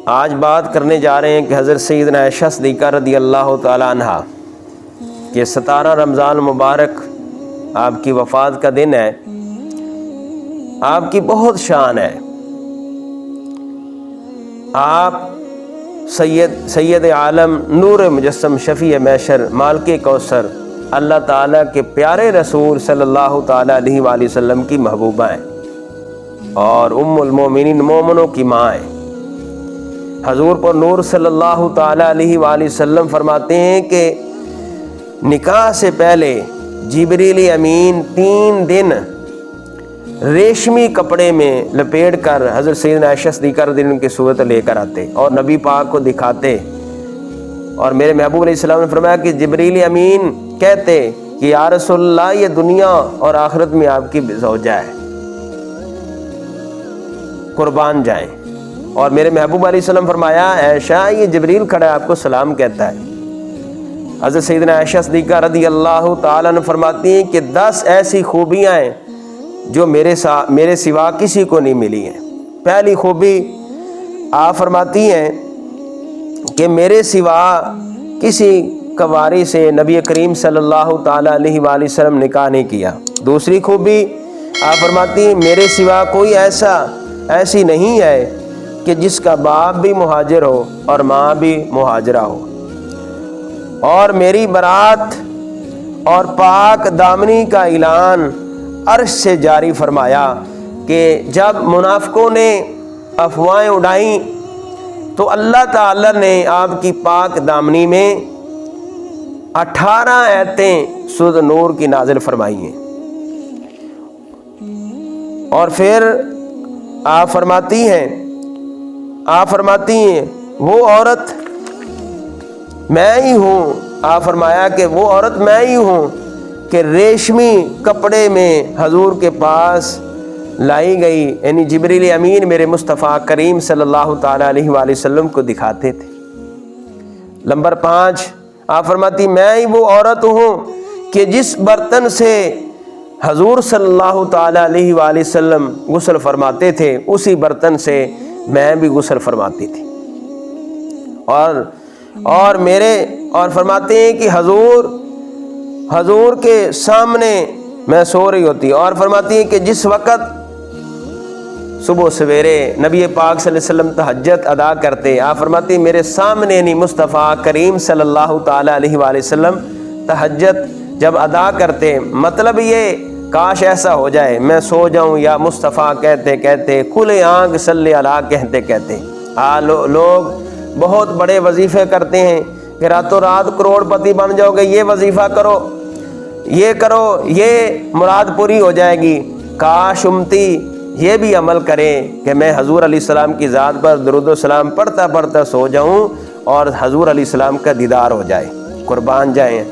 آج بات کرنے جا رہے ہیں کہ حضرت سیدنا عائشہ صدیقہ رضی اللہ تعالیٰ عنہا کہ 17 رمضان مبارک آپ کی وفات کا دن ہے. آپ کی بہت شان ہے. آپ سید عالم نور مجسم شفیع محشر مالک کوثر اللہ تعالیٰ کے پیارے رسول صلی اللہ تعالیٰ علیہ وآلہ وسلم کی محبوبہ ہیں اور ام المومنین مومنوں کی ماں ہیں. حضور پر نور صلی اللہ تعالیٰ علیہ وآلہ وسلم فرماتے ہیں کہ نکاح سے پہلے جبریل امین 3 دن ریشمی کپڑے میں لپیٹ کر حضرت سیدنا عائشہ صدیقہ رضی اللہ عنہا کی صورت لے کر آتے اور نبی پاک کو دکھاتے. اور میرے محبوب علیہ السلام نے فرمایا کہ جبریل امین کہتے کہ یا رسول اللہ یہ دنیا اور آخرت میں آپ کی زوجہ ہے، قربان جائیں. اور میرے محبوب علیہ السلام فرمایا عائشہ یہ جبریل کھڑا ہے آپ کو سلام کہتا ہے. حضرت سیدنا عائشہ صدیقہ رضی اللہ تعالیٰ عنہ فرماتی ہیں کہ 10 ایسی خوبیاں ہیں جو میرے سوا کسی کو نہیں ملی ہیں. پہلی خوبی آپ فرماتی ہیں کہ میرے سوا کسی کنواری سے نبی کریم صلی اللہ تعالیٰ علیہ وآلہ وسلم نکاح نہیں کیا. دوسری خوبی آپ فرماتی ہیں میرے سوا کوئی ایسی نہیں ہے کہ جس کا باپ بھی مہاجر ہو اور ماں بھی مہاجرہ ہو. اور میری برات اور پاک دامنی کا اعلان عرش سے جاری فرمایا کہ جب منافقوں نے افواہیں اڑائیں تو اللہ تعالی نے آپ کی پاک دامنی میں 18 آیتیں سورۃ نور کی نازل فرمائی ہیں. اور پھر آپ فرماتی ہیں وہ عورت میں ہی ہوں. آپ فرمایا کہ وہ عورت میں ہی ہوں کہ ریشمی کپڑے میں حضور کے پاس لائی گئی، یعنی جبریل امین میرے مصطفیٰ کریم صلی اللہ تعالیٰ علیہ وآلہ وسلم کو دکھاتے تھے. نمبر 5 آپ فرماتی میں ہی وہ عورت ہوں کہ جس برتن سے حضور صلی اللہ تعالیٰ علیہ وآلہ وسلم غسل فرماتے تھے اسی برتن سے میں بھی غسل فرماتی تھی. اور فرماتے ہیں کہ حضور کے سامنے میں سو رہی ہوتی. اور فرماتی ہیں کہ جس وقت صبح سویرے نبی پاک صلی اللہ علیہ وسلم تہجد ادا کرتے آپ فرماتی ہیں میرے سامنے نہیں مصطفیٰ کریم صلی اللہ تعالیٰ علیہ وآلہ وسلم تہجد جب ادا کرتے. مطلب یہ کاش ایسا ہو جائے میں سو جاؤں یا مصطفیٰ کہتے کہتے کھلے آنکھ صلی اللہ کہتے. لوگ بہت بڑے وظیفے کرتے ہیں کہ راتوں رات کروڑ پتی بن جاؤ گے، یہ وظیفہ کرو یہ مراد پوری ہو جائے گی. کاش امتی یہ بھی عمل کریں کہ میں حضور علیہ السلام کی ذات پر درود و سلام پڑھتا سو جاؤں اور حضور علیہ السلام کا دیدار ہو جائے، قربان جائیں.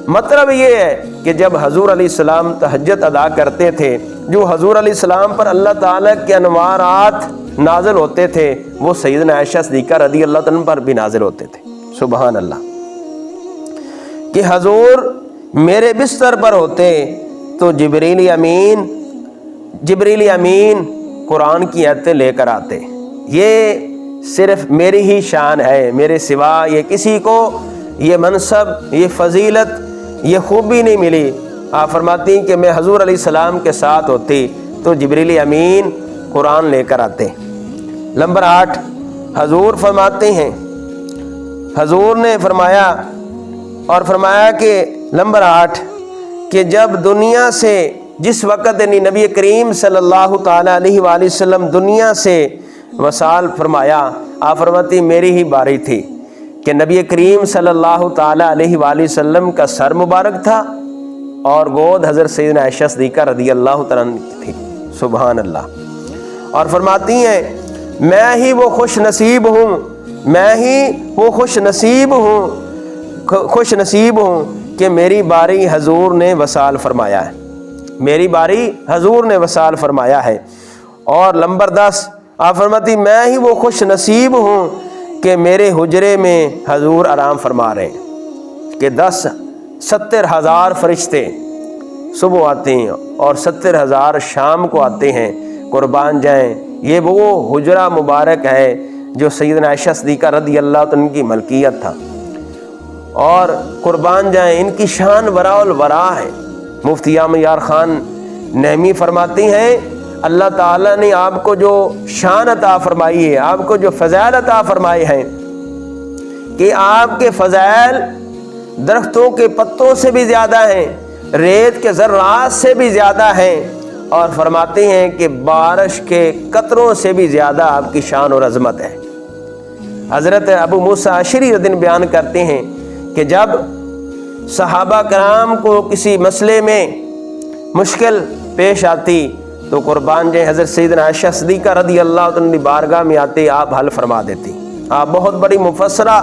مطلب یہ ہے کہ جب حضور علیہ السلام تہجد ادا کرتے تھے جو حضور علیہ السلام پر اللہ تعالیٰ کے انوارات نازل ہوتے تھے وہ سیدنا عائشہ صدیقہ رضی اللہ عنہا پر بھی نازل ہوتے تھے. سبحان اللہ. کہ حضور میرے بستر پر ہوتے تو جبریل امین قرآن کی آیتیں لے کر آتے. یہ صرف میری ہی شان ہے، میرے سوا یہ کسی کو یہ منصب یہ فضیلت یہ خوبی نہیں ملی. آپ فرماتی ہیں کہ میں حضور علیہ السلام کے ساتھ ہوتی تو جبریل امین قرآن لے کر آتے. نمبر 8 حضور فرماتے ہیں حضور نے فرمایا کہ نمبر 8 کہ جب دنیا سے جس وقت یعنی نبی کریم صلی اللہ تعالیٰ علیہ وآلہ وسلم دنیا سے وصال فرمایا آپ فرماتی میری ہی باری تھی کہ نبی کریم صلی اللہ تعالیٰ علیہ وآلہ وسلم کا سر مبارک تھا اور گود حضرت سیدنا عائشہ صدیقہ رضی اللہ تعالیٰ عنہ تھی. سبحان اللہ. اور فرماتی ہیں میں ہی وہ خوش نصیب ہوں کہ میری باری حضور نے وصال فرمایا ہے. اور نمبر 10 آپ فرماتی میں ہی وہ خوش نصیب ہوں کہ میرے حجرے میں حضور آرام فرما رہے ہیں کہ 70,000 فرشتے صبح آتے ہیں اور 70,000 شام کو آتے ہیں. قربان جائیں یہ وہ حجرہ مبارک ہے جو سیدنا عائشہ صدیقہ رضی اللہ عنہ کی ملکیت تھا، اور قربان جائیں ان کی شان وراء الورا ہے۔ مفتی احمد یار خان نعیمی فرماتی ہیں اللہ تعالیٰ نے آپ کو جو شان عطا فرمائی ہے، آپ کو جو فضائل عطا فرمائے ہیں کہ آپ کے فضائل درختوں کے پتوں سے بھی زیادہ ہیں، ریت کے ذرات سے بھی زیادہ ہیں، اور فرماتے ہیں کہ بارش کے قطروں سے بھی زیادہ آپ کی شان اور عظمت ہے۔ حضرت ابو موسیٰ اشعری رضی اللہ عنہ بیان کرتے ہیں کہ جب صحابہ کرام کو کسی مسئلے میں مشکل پیش آتی تو قربان جائیں حضرت سیدنا عائشہ صدیقہ رضی اللہ عنہ بارگاہ میں آتے، آپ حل فرما دیتی۔ آپ بہت بڑی مفسرہ،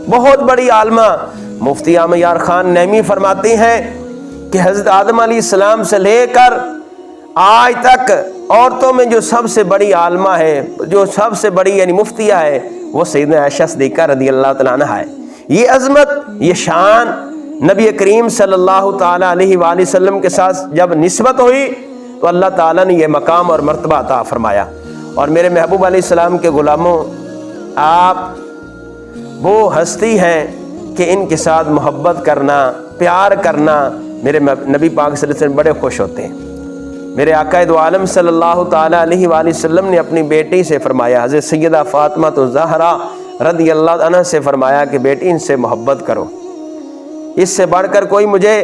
بہت بڑی عالمہ مفتی احمد یار خان نعیمی فرماتے ہیں کہ حضرت آدم علیہ السلام سے لے کر آج تک عورتوں میں جو سب سے بڑی عالمہ ہے، جو سب سے بڑی یعنی مفتیہ ہے، وہ سیدنا عائشہ صدیقہ رضی اللہ تعالیٰ عنہ ہے۔ یہ عظمت، یہ شان نبی کریم صلی اللہ تعالیٰ علیہ وآلہ وسلم کے ساتھ جب نسبت ہوئی تو اللہ تعالیٰ نے یہ مقام اور مرتبہ عطا فرمایا۔ اور میرے محبوب علیہ السلام کے غلاموں، آپ وہ ہستی ہیں کہ ان کے ساتھ محبت کرنا، پیار کرنا، میرے نبی پاک صلی اللہ علیہ وسلم بڑے خوش ہوتے ہیں۔ میرے آقا دو عالم صلی اللہ تعالیٰ علیہ وآلہ وسلم نے اپنی بیٹی سے فرمایا، حضرت سیدہ فاطمہ الزہرا رضی اللہ عنہ سے فرمایا کہ بیٹی ان سے محبت کرو، اس سے بڑھ کر کوئی مجھے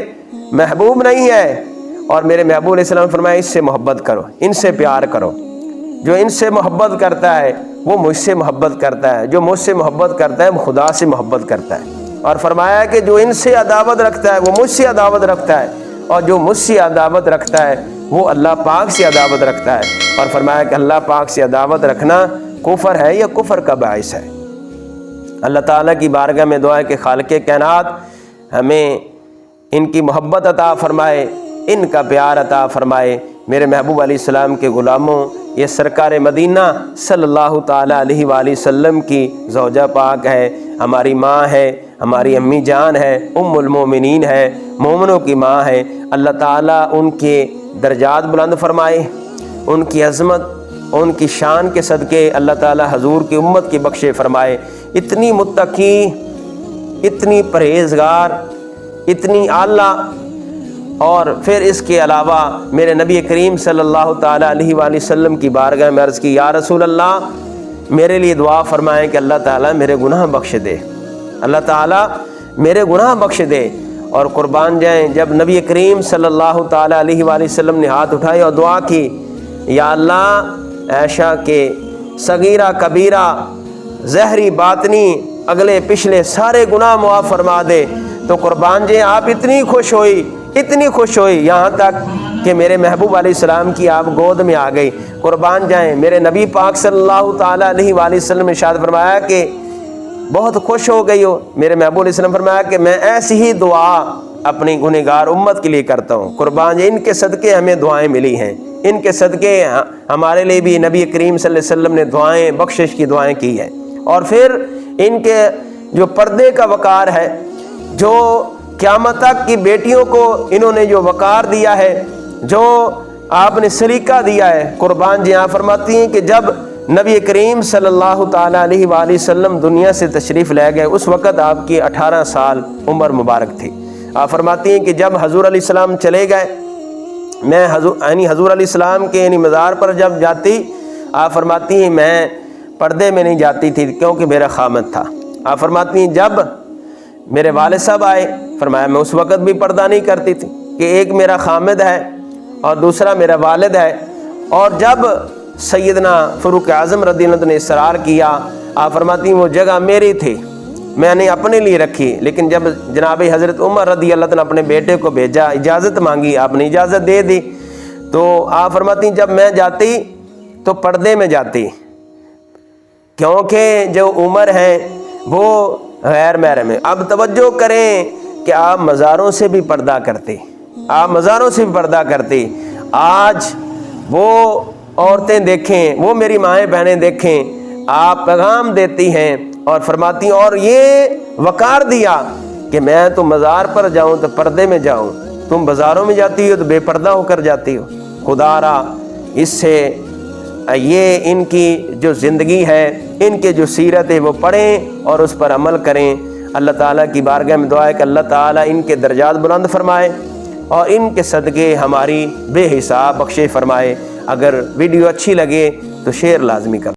محبوب نہیں ہے۔ اور میرے محبوب علیہ السلام نے فرمایا اس سے محبت کرو، ان سے پیار کرو، جو ان سے محبت کرتا ہے وہ مجھ سے محبت کرتا ہے، جو مجھ سے محبت کرتا ہے وہ خدا سے محبت کرتا ہے۔ اور فرمایا کہ جو ان سے عداوت رکھتا ہے وہ مجھ سے عداوت رکھتا ہے، اور جو مجھ سے عداوت رکھتا ہے وہ اللہ پاک سے عداوت رکھتا ہے۔ اور فرمایا کہ اللہ پاک سے عداوت رکھنا کفر ہے یا کفر کا باعث ہے۔ اللہ تعالیٰ کی بارگاہ میں دعا ہے کہ خالق کائنات ہمیں ان کی محبت عطا فرمائے، ان کا پیار عطا فرمائے۔ میرے محبوب علیہ السلام کے غلاموں، یہ سرکار مدینہ صلی اللہ تعالیٰ علیہ وآلہ وسلم کی زوجہ پاک ہے، ہماری ماں ہے، ہماری امی جان ہے، ام المومنین ہے، مومنوں کی ماں ہے۔ اللہ تعالیٰ ان کے درجات بلند فرمائے، ان کی عظمت، ان کی شان کے صدقے اللہ تعالیٰ حضور کی امت کی بخشے فرمائے۔ اتنی متقی، اتنی پرہیزگار، اتنی اعلیٰ، اور پھر اس کے علاوہ میرے نبی کریم صلی اللہ تعالیٰ علیہ وآلہ وسلم کی بارگاہ میں عرض کی، یا رسول اللہ میرے لیے دعا فرمائیں کہ اللہ تعالیٰ میرے گناہ بخش دے، اللہ تعالیٰ میرے گناہ بخش دے۔ اور قربان جائیں جب نبی کریم صلی اللہ تعالیٰ علیہ وآلہ وسلم نے ہاتھ اٹھائے اور دعا کی، یا اللہ عائشہ کے صغیرہ کبیرہ ظاہری باطنی اگلے پچھلے سارے گناہ معاف فرما دے، تو قربان جائیں آپ اتنی خوش ہوئی، اتنی خوش ہوئی، یہاں تک کہ میرے محبوب علیہ السلام کی آپ گود میں آ گئی۔ قربان جائیں میرے نبی پاک صلی اللہ تعالیٰ علیہ وآلہ وسلم نے ارشاد فرمایا کہ بہت خوش ہو گئی ہو۔ میرے محبوب علیہ السلام فرمایا کہ میں ایسی ہی دعا اپنی گنہگار امت کے لیے کرتا ہوں۔ قربان جائیں ان کے صدقے ہمیں دعائیں ملی ہیں، ان کے صدقے ہمارے لیے بھی نبی کریم صلی اللہ علیہ وسلم نے دعائیں، بخشش کی دعائیں کی ہیں۔ اور پھر ان کے جو پردے کا وقار ہے، جو قیامت تک کی بیٹیوں کو انہوں نے جو وقار دیا ہے، جو آپ نے سلیقہ دیا ہے، قربان جی آپ فرماتی ہیں کہ جب نبی کریم صلی اللہ تعالیٰ علیہ وآلہ وسلم دنیا سے تشریف لے گئے، اس وقت آپ کی 18 سال عمر مبارک تھی۔ آپ فرماتی ہیں کہ جب حضور علیہ السلام چلے گئے، میں حضور علیہ السلام کے مزار پر جب جاتی، آپ فرماتی ہیں میں پردے میں نہیں جاتی تھی کیونکہ میرا خامد تھا۔ آپ فرماتی ہیں جب میرے والد صاحب آئے، فرمایا میں اس وقت بھی پردہ نہیں کرتی تھی کہ ایک میرا خامد ہے اور دوسرا میرا والد ہے۔ اور جب سیدنا فاروق اعظم رضی اللہ عنہ نے اصرار کیا، آپ فرماتی ہیں وہ جگہ میری تھی، میں نے اپنے لیے رکھی، لیکن جب جناب حضرت عمر رضی اللہ عنہ اپنے بیٹے کو بھیجا، اجازت مانگی، آپ نے اجازت دے دی، تو آپ فرماتی ہیں جب میں جاتی تو پردے میں جاتی، کیونکہ جو عمر ہے وہ غیر محرم ہے۔ اب توجہ کریں کہ آپ مزاروں سے بھی پردہ کرتے، آپ مزاروں سے بھی پردہ کرتے۔ آج وہ عورتیں دیکھیں، وہ میری مائیں بہنیں دیکھیں، آپ پیغام دیتی ہیں اور فرماتی ہیں، اور یہ وقار دیا کہ میں تو مزار پر جاؤں تو پردے میں جاؤں، تم بازاروں میں جاتی ہو تو بے پردہ ہو کر جاتی ہو۔ خدا را اس سے یہ ان کی جو زندگی ہے، ان کے جو سیرت ہے وہ پڑھیں اور اس پر عمل کریں۔ اللہ تعالیٰ کی بارگاہ میں دعا ہے کہ اللہ تعالیٰ ان کے درجات بلند فرمائے اور ان کے صدقے ہماری بے حساب بخشے فرمائے۔ اگر ویڈیو اچھی لگے تو شیئر لازمی کریں۔